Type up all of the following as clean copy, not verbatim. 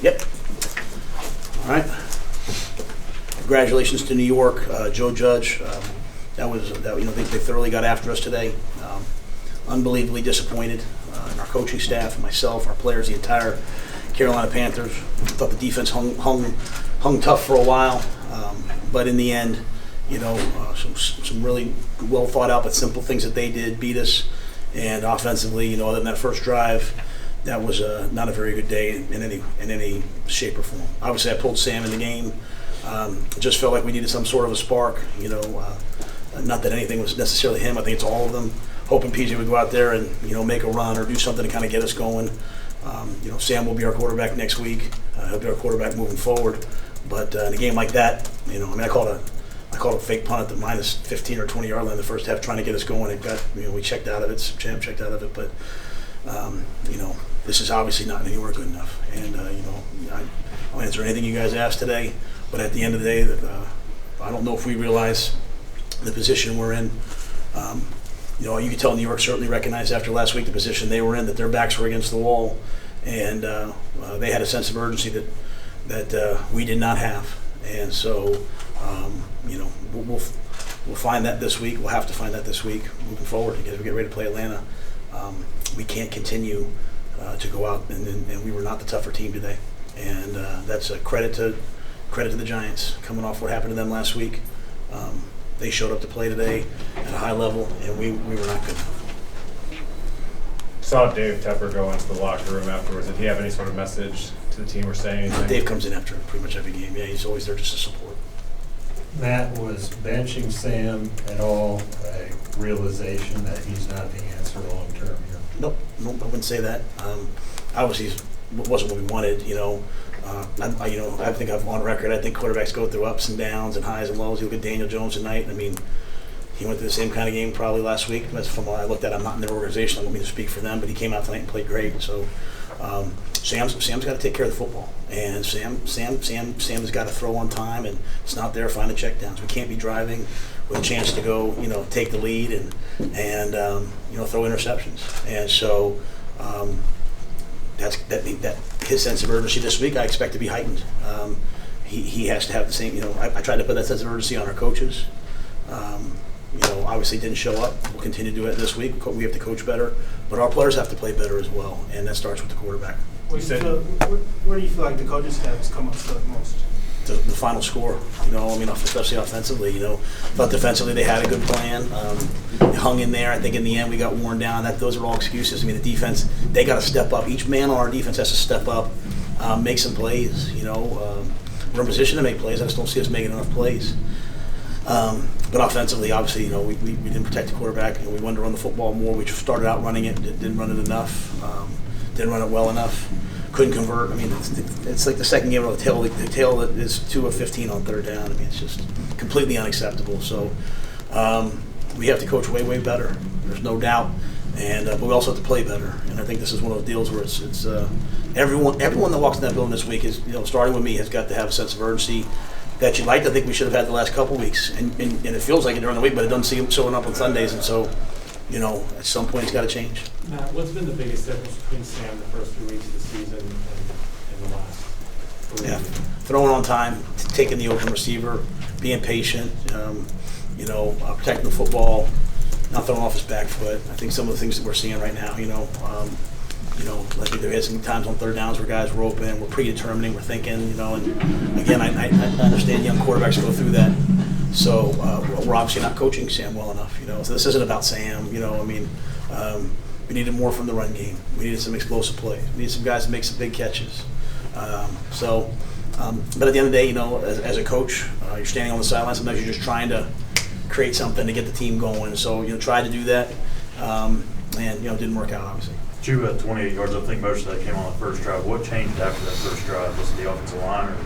Yep. All right. Congratulations to New York, Joe Judge. They thoroughly got after us today. Unbelievably disappointed in our coaching staff, myself, our players, the entire Carolina Panthers. Thought the defense hung tough for a while, but in the end, some really well thought out but simple things that they did beat us. And offensively, other than that first drive, that was not a very good day in any shape or form. Obviously, I pulled Sam in the game. Just felt like we needed some sort of a spark. Not that anything was necessarily him. I think it's all of them. Hoping PJ would go out there and make a run or do something to kind of get us going. Sam will be our quarterback next week. He'll be our quarterback moving forward. But in a game like that, I called a fake punt at the minus 15 or 20 yard line in the first half, trying to get us going. We checked out of it. Champ checked out of it, but this is obviously not anywhere good enough. And I'll answer anything you guys ask today. But at the end of the day, I don't know if we realize the position we're in. You can tell New York certainly recognized after last week the position they were in, that their backs were against the wall, and they had a sense of urgency that we did not have. And so, we'll find that this week. We'll have to find that this week moving forward because we get ready to play Atlanta. We can't continue to go out and we were not the tougher team today, and that's a credit to the Giants coming off what happened to them last week. They showed up to play today at a high level, and we were not good. Saw Dave Tepper go into the locker room afterwards. Did he have any sort of message to the team or say anything? Dave comes in after pretty much every game. Yeah, he's always there just to support. Matt, was benching Sam at all a realization that he's not the answer long term here? Nope, I wouldn't say that. Obviously, it wasn't what we wanted. I think I've on record. I think quarterbacks go through ups and downs and highs and lows. You look at Daniel Jones tonight. He went through the same kind of game probably last week. That's from what I looked at. I'm not in their organization. I don't mean to speak for them, but he came out tonight and played great. So Sam's got to take care of the football, and Sam's got to throw on time, and it's not there. Find the checkdowns. We can't be driving with a chance to go, take the lead and throw interceptions. And so that his sense of urgency this week I expect to be heightened. He has to have the same. I tried to put that sense of urgency on our coaches. Obviously didn't show up. We'll continue to do it this week. We have to coach better, but our players have to play better as well, and that starts with the quarterback. Where do you feel like the coaching staff has come up short most? The final score, especially offensively. But defensively they had a good plan. They hung in there. I think in the end we got worn down. Those are all excuses. The defense, they got to step up. Each man on our defense has to step up, make some plays. We're in position to make plays. I just don't see us making enough plays. But offensively, obviously, we didn't protect the quarterback, and we wanted to run the football more. We started out running it, didn't run it enough, didn't run it well enough, couldn't convert. It's like the second game of the tail that is 2 of 15 on third down. It's just completely unacceptable. So we have to coach way better. There's no doubt, and but we also have to play better. And I think this is one of those deals where it's everyone that walks in that building this week is, starting with me, has got to have a sense of urgency that you'd like to think we should have had the last couple weeks, and it feels like it during the week, but it doesn't see them showing up on Sundays, and so, at some point it's got to change. Matt, what's been the biggest difference between Sam the first 3 weeks of the season and the last 3 Yeah, weeks? throwing on time, taking the open receiver, being patient, protecting the football, not throwing off his back foot. I think some of the things that we're seeing right now, like there had some times on third downs where guys were open, we're predetermining, we're thinking, and again, I understand young quarterbacks go through that. So we're obviously not coaching Sam well enough, So this isn't about Sam, we needed more from the run game. We needed some explosive plays. We needed some guys to make some big catches. But at the end of the day, as a coach, you're standing on the sidelines. Sometimes you're just trying to create something to get the team going. So tried to do that, and didn't work out obviously. You had 28 yards. I think most of that came on the first drive. What changed after that first drive? Was it the offensive line, or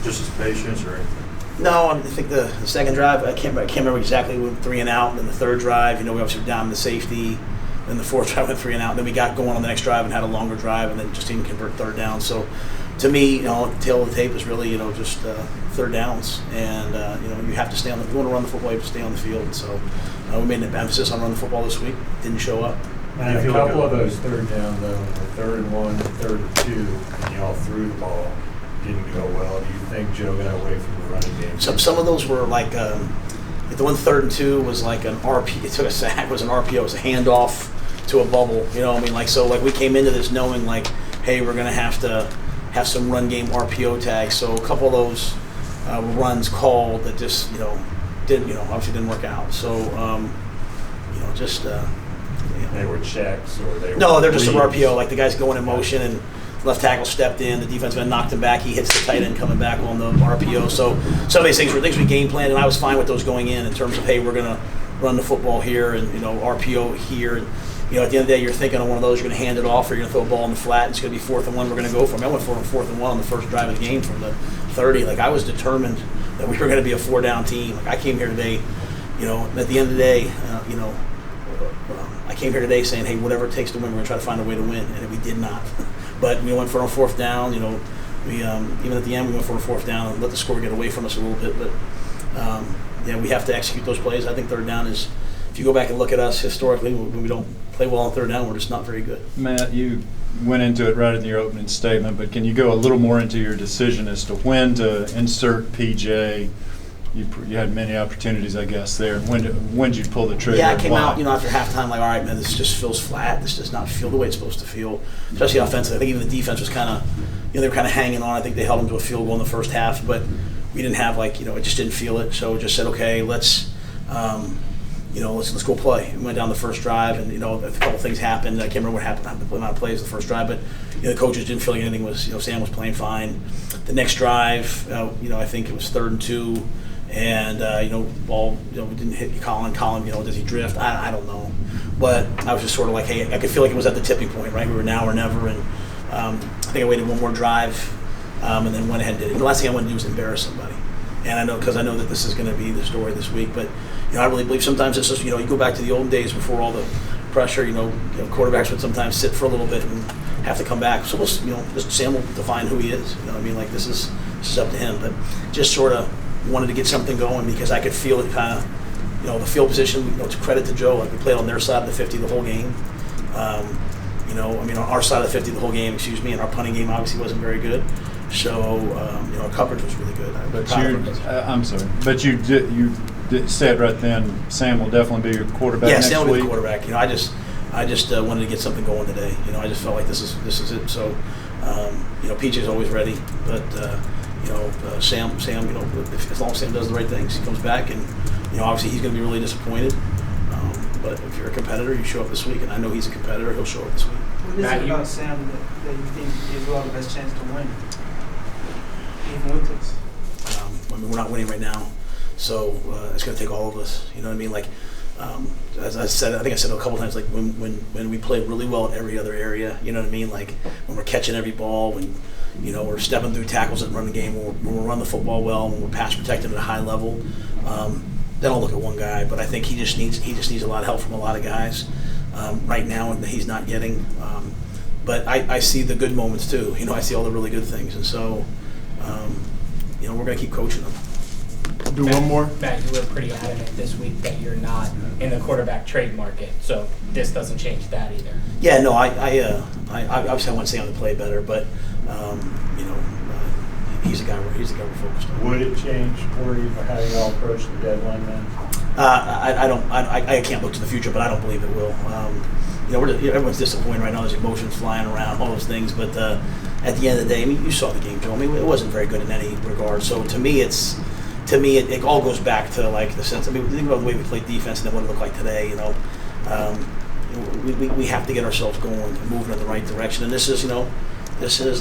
just his patience, or anything? No, I think the second drive, I can't remember exactly. We went 3 and out. And then the third drive, we obviously were down in the safety. Then the fourth drive went 3 and out. And then we got going on the next drive and had a longer drive, and then just didn't convert third down. So, to me, the tail of the tape is really, just third downs, and you have to stay on. If you want to run the football, you have to stay on the field. And so, we made an emphasis on running the football this week. Didn't show up. And You a feel couple like of those third down though, were 3rd and 1, 3rd and 2, and y'all threw the ball, didn't go well. Do you think Joe got away from the running game? Some of those were like the one 3rd and 2 was like an RP. It took a sack. It was an RPO. It was a handoff to a bubble. You know what I mean? Like, so like we came into this knowing like, hey, we're gonna have to have some run game RPO tags. So a couple of those runs called that just obviously didn't work out. So just. They were checks or they were No, they're just an reads? RPO. Like the guy's going in motion and left tackle stepped in. The defense man knocked him back. He hits the tight end coming back on the RPO. So some of these things were things we game planned, and I was fine with those going in terms of, hey, we're going to run the football here and RPO here. And at the end of the day, you're thinking on one of those, you're going to hand it off or you're going to throw a ball in the flat. And it's going to be 4th and 1. We're going to go for it. I went for 4th and 1 on the first drive of the game from the 30. Like I was determined that we were going to be a 4-down team. Like I came here today, at the end of the day, I came here today saying, hey, whatever it takes to win, we're going to try to find a way to win, and we did not. But we went for a 4th down. We even at the end we went for a 4th down and let the score get away from us a little bit. But we have to execute those plays. I think 3rd down is, if you go back and look at us historically, when we don't play well on 3rd down, we're just not very good. Matt, you went into it right in your opening statement, but can you go a little more into your decision as to when to insert PJ? You had many opportunities, I guess, there. When did you pull the trigger? Yeah, I came Why? out, after halftime, like, all right, man, this just feels flat. This does not feel the way it's supposed to feel, especially offensively. I think even the defense was kind of, they were kind of hanging on. I think they held them to a field goal in the first half, but we didn't have it just didn't feel it. So we just said, okay, let's go play. We went down the first drive, and a couple things happened. I can't remember what happened. The amount of plays the first drive, but the coaches didn't feel like anything was. Sam was playing fine. The next drive, I think it was 3rd and 2. And ball, we didn't hit Colin. Colin, does he drift? I don't know, but I was just sort of like, hey, I could feel like it was at the tipping point, right? We were now or never, and I think I waited one more drive, and then went ahead and did it. The last thing I wanted to do was embarrass somebody, and I know that this is going to be the story this week. But I really believe sometimes it's just you go back to the old days before all the pressure. Quarterbacks would sometimes sit for a little bit and have to come back. So just Sam will define who he is. Like this is up to him, but just sort of wanted to get something going because I could feel it kind of, the field position, to credit to Joe, like we played on their side of the 50 the whole game. On our side of the 50 the whole game, and our punting game obviously wasn't very good. So, our coverage was really good. I'm sorry, but you said right then Sam will definitely be your quarterback next week. Yeah, Sam will be the quarterback. I just wanted to get something going today. I just felt like this is it. So, PJ's always ready, but Sam, as long as Sam does the right things, he comes back, and obviously he's going to be really disappointed. But if you're a competitor, you show up this week, and I know he's a competitor. He'll show up this week. What is it about Sam that you think gives you all the best chance to win, even with this? We're not winning right now, so it's going to take all of us. You know what I mean? Like, as I said, I think I said a couple times, like when we play really well at every other area. You know what I mean? Like when we're catching every ball, when we're stepping through tackles and running the game, when we're running the football well, when we're pass protecting at a high level. Then I'll look at one guy, but I think he just needs a lot of help from a lot of guys right now, and he's not getting. But I see the good moments too. I see all the really good things, and so we're going to keep coaching them. Do one more. Matt, you were pretty adamant this week that you're not in the quarterback trade market, so this doesn't change that either. Yeah, no, I obviously I want Sam to play better, but he's the guy we're focused on. Would it change for you for how you all approach the deadline then? I can't look to the future, but I don't believe it will. Everyone's disappointed right now. There's emotions flying around, all those things. But at the end of the day, you saw the game, Joe. It wasn't very good in any regard. So to me, it all goes back to like the sense. Think about the way we played defense and then what it looked like today. We have to get ourselves going and moving in the right direction. And this is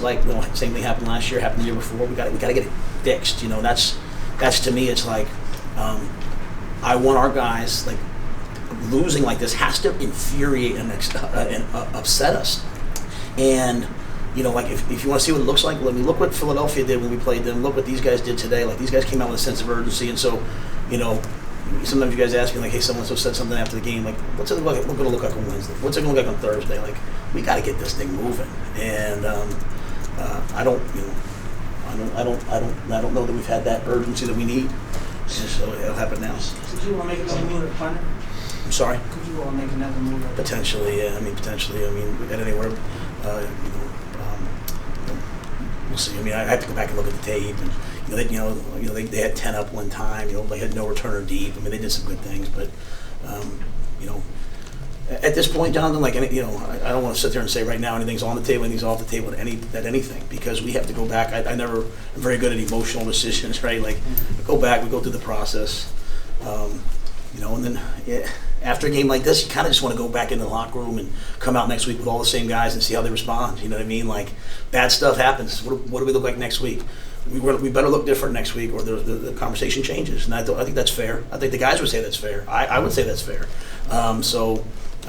like same thing happened last year, happened the year before. We got to get it fixed. That's to me. It's like I want our guys like losing like this has to infuriate and upset us. And like if you want to see what it looks like, look what Philadelphia did when we played them. Look what these guys did today. Like these guys came out with a sense of urgency, and so sometimes you guys ask me like, hey, someone said something after the game, like what's it going to look like on Wednesday? What's it going to look like on Thursday? Like we got to get this thing moving, and I don't know that we've had that urgency that we need, and so it'll happen now. Did you want to make a move at punter? I'm sorry? Could you all make another move? Like that? Potentially, yeah. I mean, potentially. I mean, at anywhere, we'll see. I mean, I have to go back and look at the tape. And, they had 10 up one time. They had no returner deep. I mean, they did some good things, but at this point, Jonathan, I don't want to sit there and say right now anything's on the table, anything's off the table at anything, because we have to go back. I never am very good at emotional decisions, right? Like, we go back, we go through the process, and then after a game like this, you kind of just want to go back into the locker room and come out next week with all the same guys and see how they respond. You know what I mean? Like, bad stuff happens. What do we look like next week? We better look different next week, or the conversation changes. And I think that's fair. I think the guys would say that's fair. I would say that's fair.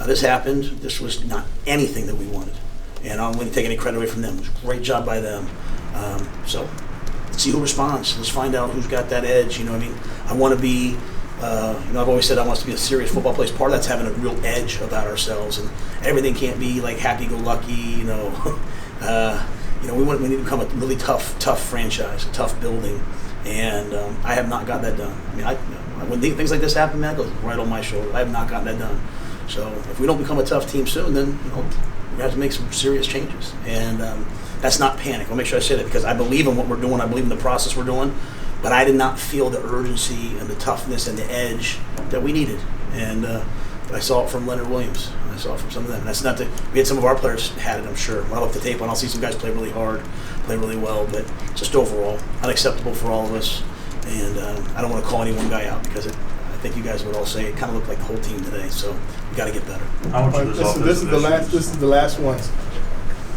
This happened. This was not anything that we wanted. And I don't want to take any credit away from them. It was a great job by them. So let's see who responds. Let's find out who's got that edge. You know what I mean? I want to be, I've always said I want us to be a serious football player. Part of that's having a real edge about ourselves. And everything can't be like happy-go-lucky, we need to become a really tough franchise, a tough building. And I have not got that done. I mean, when things like this happen, man, it goes right on my shoulder. I have not gotten that done. So if we don't become a tough team soon, then we have to make some serious changes. And that's not panic. I'll make sure I say that, because I believe in what we're doing. I believe in the process we're doing. But I did not feel the urgency and the toughness and the edge that we needed. And I saw it from Leonard Williams. I saw it from some of them. And that's not that we had some of our players had it, I'm sure. When I look at the tape, I'll see some guys play really hard, play really well. But just overall, unacceptable for all of us. And I don't want to call any one guy out, because I think you guys would all say it kind of looked like the whole team today. So we got to get better. How much of those This is the last one.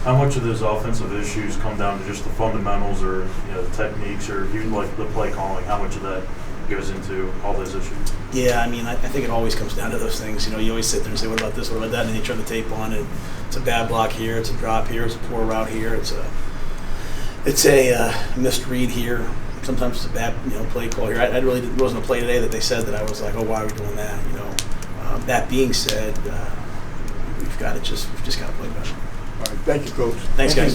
How much of those offensive issues come down to just the fundamentals, or the techniques, or the play calling? How much of that goes into all those issues? Yeah, I mean, I think it always comes down to those things. You always sit there and say, what about this, what about that? And then you turn the tape on, and it's a bad block here, it's a drop here, it's a poor route here, it's a missed read here. Sometimes it's a bad play call here. I really wasn't a play today that they said that I was like, oh, why are we doing that? That being said, we've just got to play better. All right, thank you, Coach. Thanks, guys.